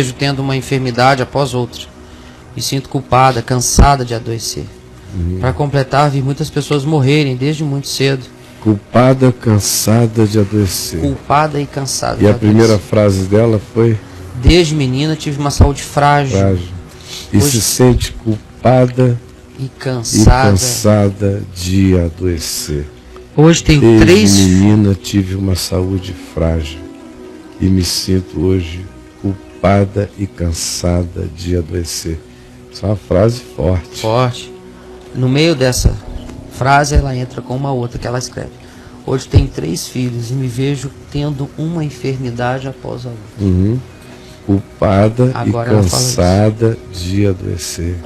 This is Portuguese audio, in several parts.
vejo tendo uma enfermidade após outra. Me sinto culpada, cansada de adoecer. Para completar, vi muitas pessoas morrerem desde muito cedo. Culpada, cansada de adoecer. Culpada e cansada de E a adoecer. primeira frase dela foi? Desde menina tive uma saúde frágil. E Hoje, se sente culpada e cansada de adoecer. Hoje tenho Desde três... menina tive uma saúde frágil e me sinto hoje culpada e cansada de adoecer. Isso é uma frase forte. Forte. No meio dessa frase, ela entra com uma outra que ela escreve. Hoje tenho 3 filhos e me vejo tendo uma enfermidade após a outra. Culpada Agora e cansada de adoecer.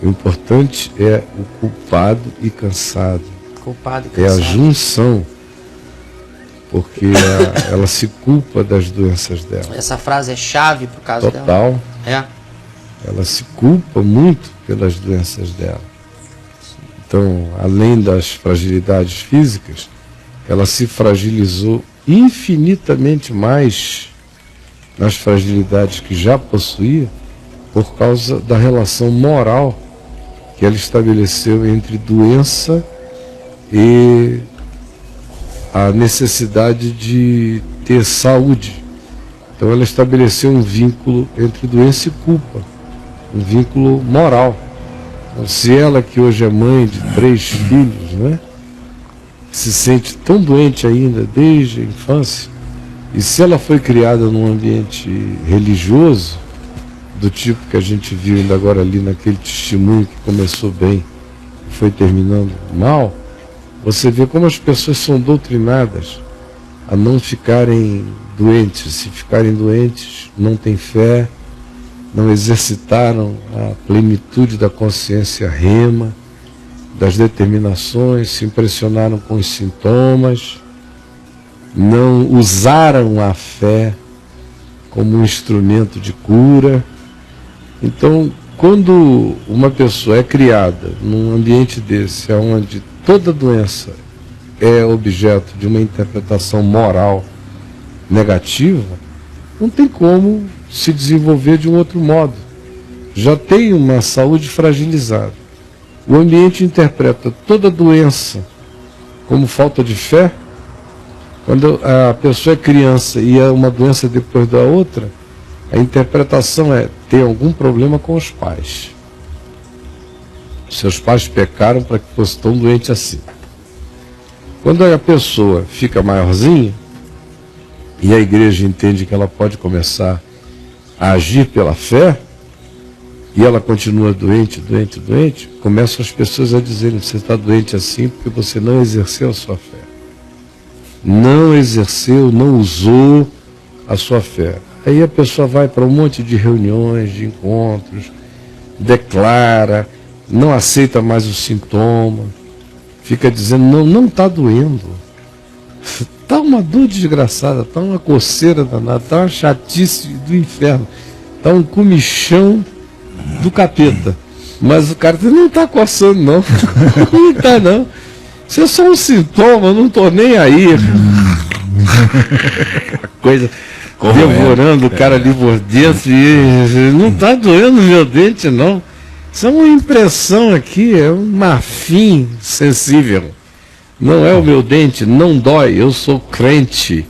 O importante é o culpado e cansado. Culpado e É a cansado. junção. Porque ela se culpa das doenças dela. Essa frase é chave pro caso dela. Total. É. Ela se culpa muito pelas doenças dela. Então, além das fragilidades físicas, ela se fragilizou infinitamente mais nas fragilidades que já possuía por causa da relação moral que ela estabeleceu entre doença e a necessidade de ter saúde. Então ela estabeleceu um vínculo entre doença e culpa, um vínculo moral. Então, se ela, que hoje é mãe de 3 filhos, né, se sente tão doente ainda desde a infância, e se ela foi criada num ambiente religioso, do tipo que a gente viu ainda agora ali naquele testemunho que começou bem e foi terminando mal, você vê como as pessoas são doutrinadas a não ficarem doentes. Se ficarem doentes, não têm fé, não exercitaram a plenitude da consciência rema, das determinações, se impressionaram com os sintomas, não usaram a fé como um instrumento de cura. Então, quando uma pessoa é criada num ambiente desse, onde toda doença é objeto de uma interpretação moral negativa, não tem como se desenvolver de um outro modo. Já tem uma saúde fragilizada. O ambiente interpreta toda doença como falta de fé. Quando a pessoa é criança e é uma doença depois da outra, a interpretação é: tem algum problema com os pais. Seus pais pecaram para que fosse tão doente assim. Quando a pessoa fica maiorzinha e a igreja entende que ela pode começar a agir pela fé, e ela continua doente, começam as pessoas a dizerem: você está doente assim porque você não exerceu a sua fé. Não exerceu, não usou a sua fé. Aí a pessoa vai para um monte de reuniões, de encontros, declara, não aceita mais o sintoma, fica dizendo: não está doendo. Está uma dor desgraçada, está uma coceira danada, está uma chatice do inferno, está um comichão do capeta. Mas o cara não está coçando, não. Não está, não. Isso é só um sintoma, não estou nem aí. Coisa devorando o cara ali por dentro e não está doendo meu dente, não. Isso é uma impressão aqui, é um marfim sensível. Não é o meu dente, não dói, eu sou crente.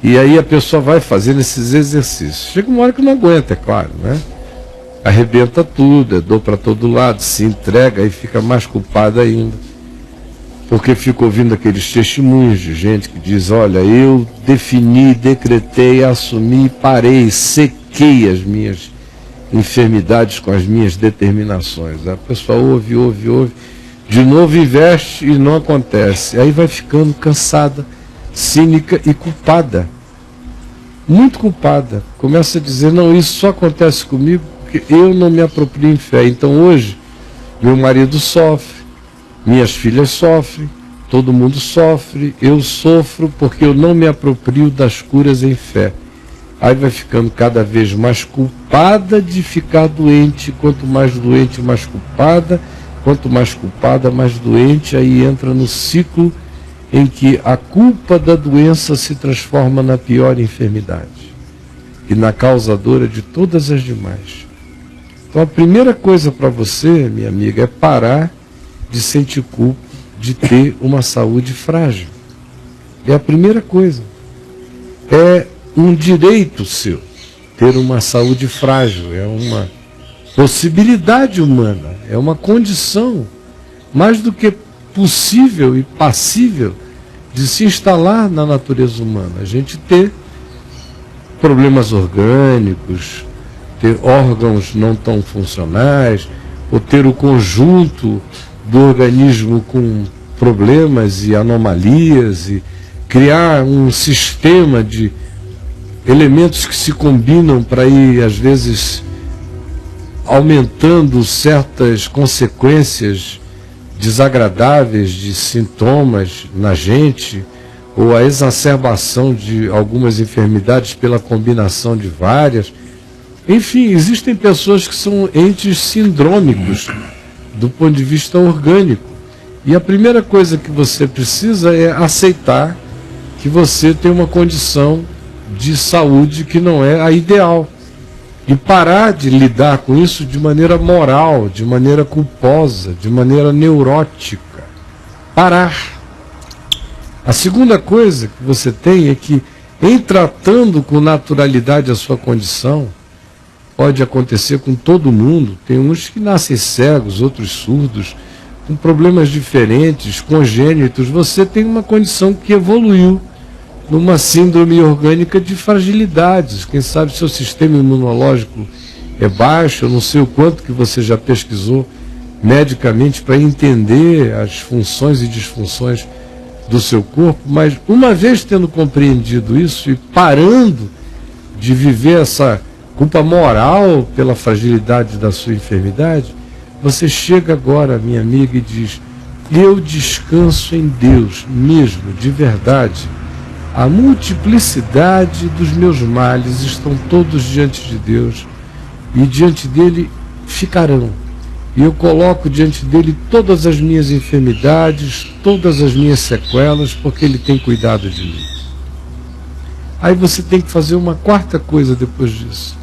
E aí a pessoa vai fazendo esses exercícios. Chega uma hora que não aguenta, é claro, né? Arrebenta tudo, é dor para todo lado, se entrega e fica mais culpada ainda. Porque fica ouvindo aqueles testemunhos de gente que diz: olha, eu defini, decretei, assumi, parei, sequei as minhas enfermidades com as minhas determinações. A pessoa ouve, de novo investe e não acontece. Aí vai ficando cansada, cínica e culpada. Muito culpada. Começa a dizer: não, isso só acontece comigo porque eu não me aproprio em fé. Então hoje, meu marido sofre, minhas filhas sofrem, todo mundo sofre, eu sofro porque eu não me aproprio das curas em fé. Aí vai ficando cada vez mais culpada de ficar doente. Quanto mais doente, mais culpada. Quanto mais culpada, mais doente. Aí entra no ciclo em que a culpa da doença se transforma na pior enfermidade. e na causadora de todas as demais. Então a primeira coisa para você, minha amiga, é parar de sentir culpa de ter uma saúde frágil. É a primeira coisa. É um direito seu ter uma saúde frágil, é uma possibilidade humana, é uma condição mais do que possível e passível de se instalar na natureza humana. A gente ter problemas orgânicos, ter órgãos não tão funcionais, ou ter o conjunto do organismo com problemas e anomalias, e criar um sistema de elementos que se combinam para ir, às vezes, aumentando certas consequências desagradáveis de sintomas na gente, ou a exacerbação de algumas enfermidades pela combinação de várias. Enfim, existem pessoas que são entes sindrômicos do ponto de vista orgânico. E a primeira coisa que você precisa é aceitar que você tem uma condição de saúde que não é a ideal. E parar de lidar com isso de maneira moral, de maneira culposa, de maneira neurótica. Parar. A segunda coisa que você tem é que, em tratando com naturalidade a sua condição, pode acontecer com todo mundo, tem uns que nascem cegos, outros surdos, com problemas diferentes, congênitos, você tem uma condição que evoluiu numa síndrome orgânica de fragilidades. Quem sabe seu sistema imunológico é baixo, eu não sei o quanto que você já pesquisou medicamente para entender as funções e disfunções do seu corpo, mas uma vez tendo compreendido isso e parando de viver essa culpa moral pela fragilidade da sua enfermidade, você chega agora, minha amiga, e diz: eu descanso em Deus mesmo, de verdade. A multiplicidade dos meus males estão todos diante de Deus, e diante dele ficarão. E eu coloco diante dele todas as minhas enfermidades, todas as minhas sequelas, porque ele tem cuidado de mim. Aí você tem que fazer uma quarta coisa depois disso.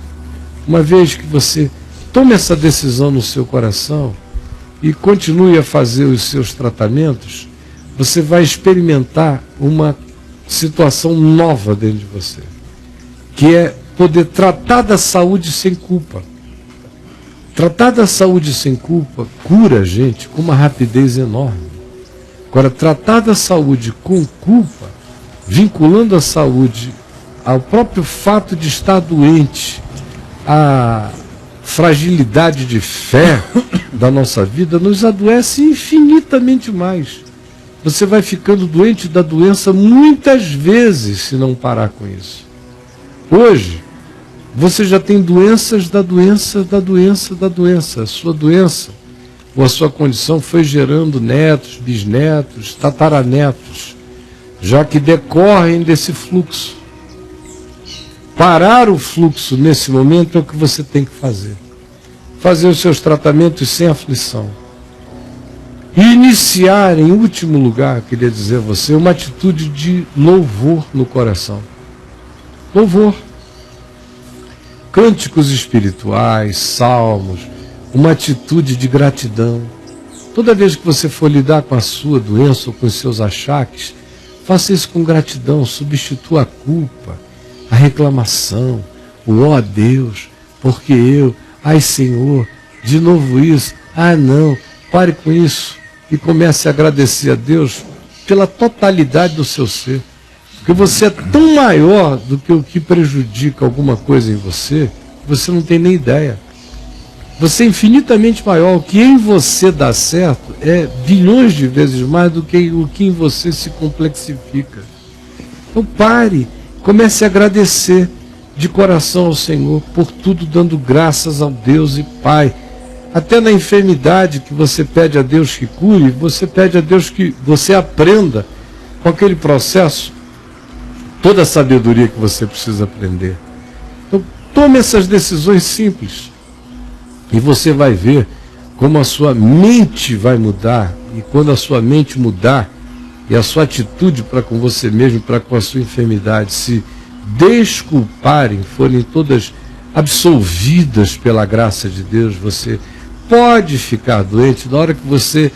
Uma vez que você tome essa decisão no seu coração e continue a fazer os seus tratamentos, você vai experimentar uma situação nova dentro de você, que é poder tratar da saúde sem culpa. Tratar da saúde sem culpa cura a gente com uma rapidez enorme. Agora, tratar da saúde com culpa, vinculando a saúde ao próprio fato de estar doente, a fragilidade de fé da nossa vida, nos adoece infinitamente mais. Você vai ficando doente da doença muitas vezes se não parar com isso. Hoje, você já tem doenças da doença, da doença, da doença. A sua doença ou a sua condição foi gerando netos, bisnetos, tataranetos, já que decorrem desse fluxo. Parar o fluxo nesse momento é o que você tem que fazer. Fazer os seus tratamentos sem aflição. E iniciar, em último lugar, queria dizer a você, uma atitude de louvor no coração. Louvor. Cânticos espirituais, salmos, uma atitude de gratidão. Toda vez que você for lidar com a sua doença ou com os seus achaques, faça isso com gratidão, substitua a culpa, a reclamação, o ó Deus, porque eu, ai Senhor, de novo isso, ah não, pare com isso. E comece a agradecer a Deus pela totalidade do seu ser. Porque você é tão maior do que o que prejudica alguma coisa em você, que você não tem nem ideia. Você é infinitamente maior. O que em você dá certo é bilhões de vezes mais do que o que em você se complexifica. Então pare, comece a agradecer de coração ao Senhor por tudo, dando graças ao Deus e Pai. Até na enfermidade que você pede a Deus que cure, você pede a Deus que você aprenda com aquele processo toda a sabedoria que você precisa aprender. Então, tome essas decisões simples e você vai ver como a sua mente vai mudar. E quando a sua mente mudar e a sua atitude para com você mesmo, para com a sua enfermidade se desculparem, forem todas absolvidas pela graça de Deus, você pode ficar doente. Na hora que você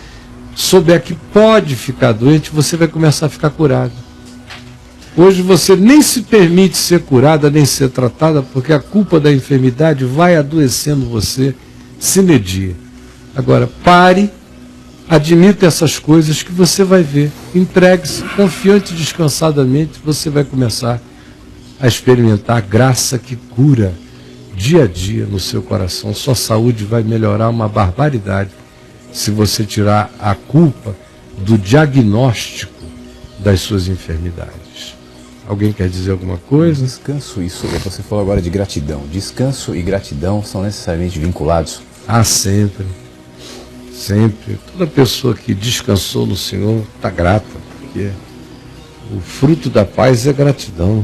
souber que pode ficar doente, você vai começar a ficar curado. Hoje você nem se permite ser curada, nem ser tratada, porque a culpa da enfermidade vai adoecendo você sine die. Agora, pare, admita essas coisas que você vai ver. Entregue-se, confiante e descansadamente, você vai começar a experimentar a graça que cura dia a dia no seu coração. Sua saúde vai melhorar uma barbaridade se você tirar a culpa do diagnóstico das suas enfermidades. Alguém quer dizer alguma coisa? Descanso, isso, você falou agora de gratidão. Descanso e gratidão são necessariamente vinculados? Ah, sempre. Sempre. Toda pessoa que descansou no Senhor está grata, porque o fruto da paz é gratidão.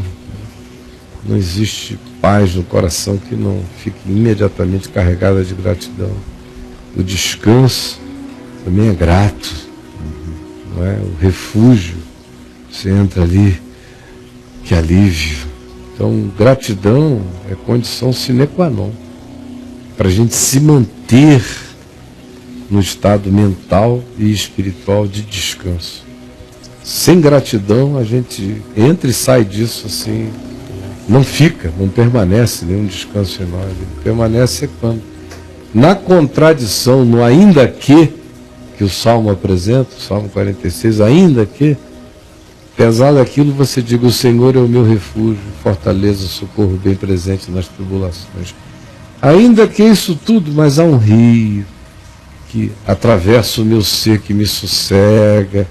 Não existe paz no coração que não fique imediatamente carregada de gratidão. O descanso também é grato, não é? O refúgio, você entra ali, que alívio. Então, gratidão é condição sine qua non para a gente se manter no estado mental e espiritual de descanso. Sem gratidão, a gente entra e sai disso assim, não fica, não permanece nenhum descanso em nós. Ele permanece quando? Na contradição, no ainda que o Salmo apresenta, o Salmo 46, ainda que, pesado aquilo, você diga: o Senhor é o meu refúgio, fortaleza, socorro bem presente nas tribulações. Ainda que isso tudo, mas há um rio que atravessa o meu ser, que me sossega,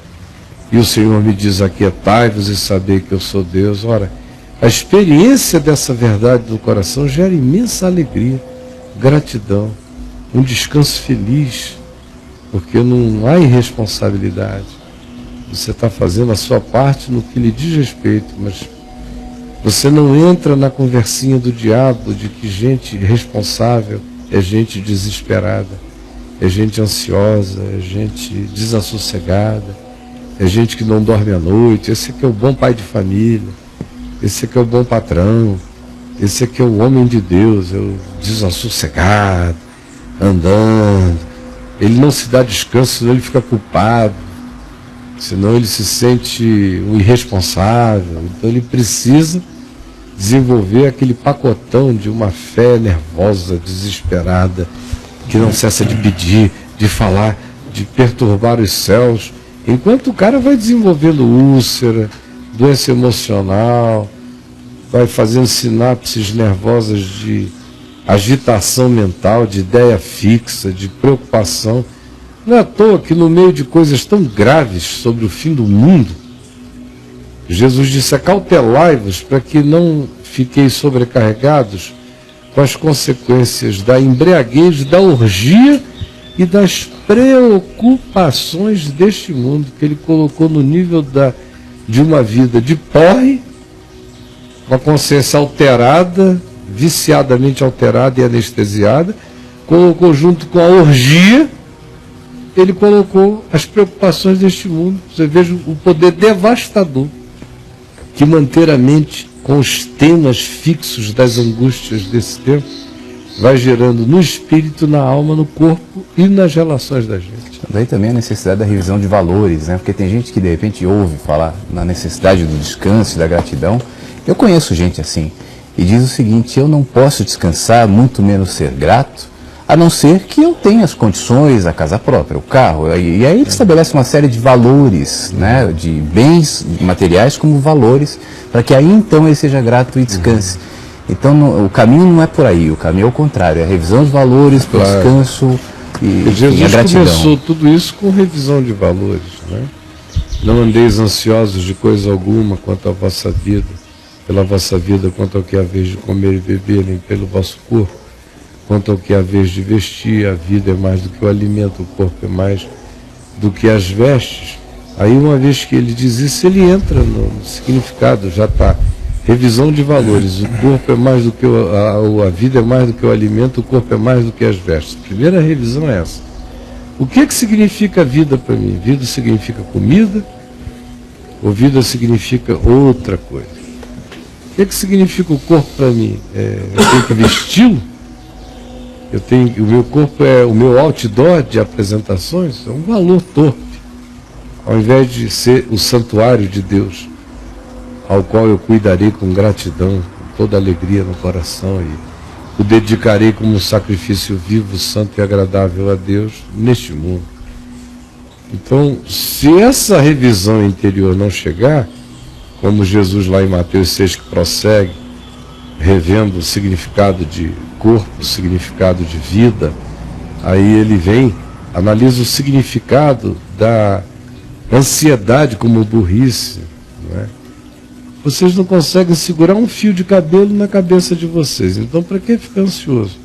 e o Senhor me diz: aquietai-vos e sabei que eu sou Deus. Ora, a experiência dessa verdade no coração gera imensa alegria, gratidão, um descanso feliz, porque não há irresponsabilidade. Você está fazendo a sua parte no que lhe diz respeito, mas você não entra na conversinha do diabo de que gente responsável é gente desesperada, é gente ansiosa, é gente desassossegada, é gente que não dorme à noite. Esse aqui é o bom pai de família, esse aqui é o bom patrão, esse aqui é o homem de Deus, é o desassossegado, andando. Ele não se dá descanso, senão ele fica culpado, senão ele se sente um irresponsável. Então ele precisa desenvolver aquele pacotão de uma fé nervosa, desesperada, que não cessa de pedir, de falar, de perturbar os céus, enquanto o cara vai desenvolvendo úlcera, doença emocional, vai fazendo sinapses nervosas de agitação mental, de ideia fixa, de preocupação. Não é à toa que no meio de coisas tão graves sobre o fim do mundo, Jesus disse: acautelai-vos para que não fiqueis sobrecarregados com as consequências da embriaguez, da orgia e das preocupações deste mundo, que ele colocou no nível de uma vida de porre, com a consciência alterada, viciadamente alterada e anestesiada, colocou junto com a orgia, ele colocou as preocupações deste mundo. Você veja o poder devastador que manter a mente com os temas fixos das angústias desse tempo vai gerando no espírito, na alma, no corpo e nas relações da gente. Daí também a necessidade da revisão de valores, né? Porque tem gente que de repente ouve falar na necessidade do descanso e da gratidão. Eu conheço gente assim, e diz o seguinte: eu não posso descansar, muito menos ser grato, a não ser que eu tenha as condições, a casa própria, o carro. E aí ele estabelece uma série de valores, né, de bens materiais como valores, para que aí então ele seja grato e descanse. Então o caminho não é por aí, o caminho é o contrário, é a revisão de valores, o descanso e Jesus a gratidão. Começou tudo isso com revisão de valores, né? Não andeis ansiosos de coisa alguma quanto à vossa vida, pela vossa vida, quanto ao que é a vez de comer e beber, nem pelo vosso corpo, quanto ao que é a vez de vestir. A vida é mais do que o alimento, o corpo é mais do que as vestes. Aí, uma vez que ele diz isso, ele entra no significado, já está. Revisão de valores. O corpo é mais do que a vida é mais do que o alimento, o corpo é mais do que as vestes. A primeira revisão é essa. O que significa vida para mim? Vida significa comida ou vida significa outra coisa? O que significa o corpo para mim? Eu tenho que vesti-lo? O meu corpo é o meu outdoor de apresentações? É um valor torpe. Ao invés de ser o santuário de Deus, ao qual eu cuidarei com gratidão, com toda alegria no coração, e o dedicarei como um sacrifício vivo, santo e agradável a Deus neste mundo. Então, se essa revisão interior não chegar, como Jesus lá em Mateus 6 que prossegue, revendo o significado de corpo, o significado de vida, aí ele vem, analisa o significado da ansiedade como burrice, não é? Vocês não conseguem segurar um fio de cabelo na cabeça de vocês, então para que ficar ansioso?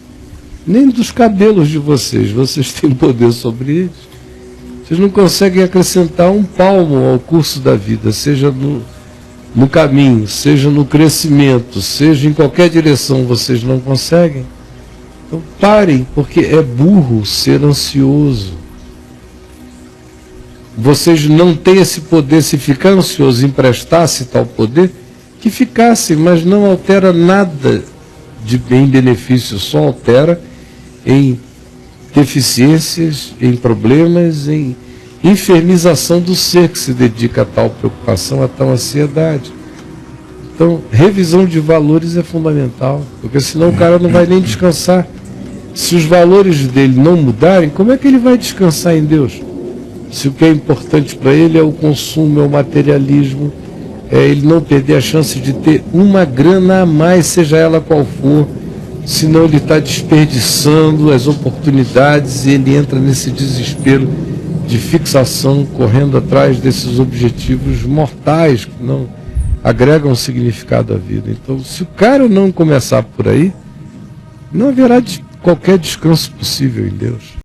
Nem dos cabelos de vocês têm poder sobre eles. Vocês não conseguem acrescentar um palmo ao curso da vida, seja no caminho, seja no crescimento, seja em qualquer direção, vocês não conseguem. Então parem, porque é burro ser ansioso. Vocês não têm esse poder. Se ficar ansioso, emprestasse tal poder, que ficasse, mas não altera nada em benefício, só altera em deficiências, em problemas, em enfermização do ser que se dedica a tal preocupação, a tal ansiedade. Então, revisão de valores é fundamental, porque senão o cara não vai nem descansar. Se os valores dele não mudarem, como é que ele vai descansar em Deus? Se o que é importante para ele é o consumo, é o materialismo, é ele não perder a chance de ter uma grana a mais, seja ela qual for, senão ele está desperdiçando as oportunidades e ele entra nesse desespero de fixação, correndo atrás desses objetivos mortais que não agregam significado à vida. Então, se o cara não começar por aí, não haverá qualquer descanso possível em Deus.